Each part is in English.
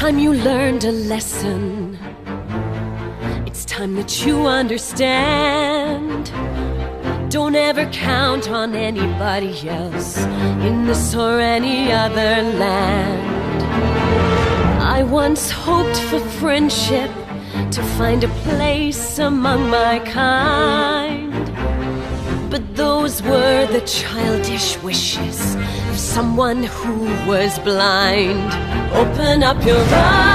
time you learned a lesson. It's time that you understand. Don't ever count on anybody else in this or any other land. I once hoped for friendship, to find a place among my kind. But those were the childish wishes of someone who was blind. Open up your eyes,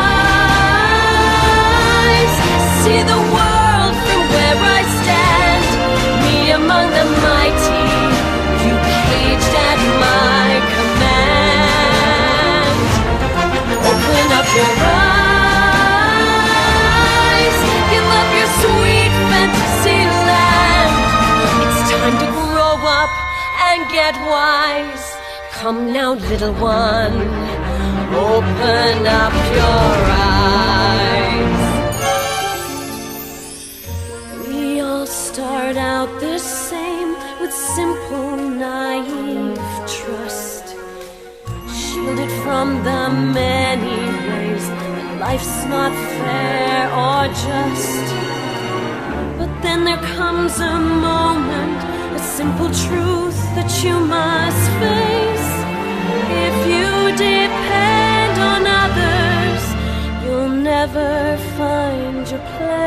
see the world from where I stand. Me among the mighty, you caged at my command. Open up your eyes, give up your sweet fantasy land. It's time to grow up and get wise. Come now, little one, open up your eyes. We all start out the same, with simple, naive trust, shielded from the many ways that life's not fair or just. But then there comes a moment, a simple truth that you must face. If you depend on others, you'll never find your place.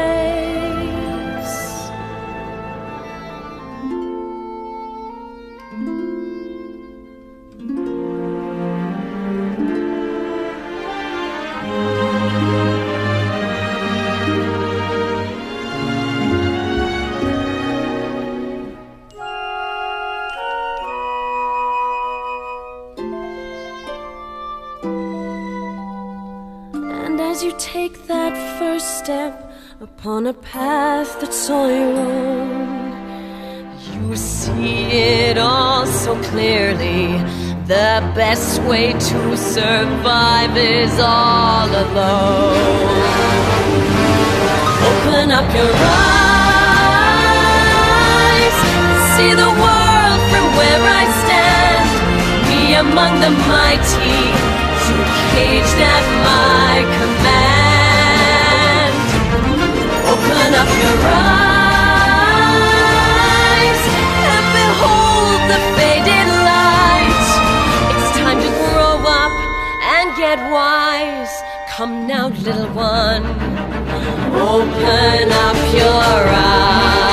As you take that first step upon a path that's all your own, you see it all so clearly. The best way to survive is all alone. Open up your eyes, see the world from where I stand. Me among the mighty, you caged at my command. Open up your eyes and behold the faded light. It's time to grow up and get wise. Come now, little one, open up your eyes.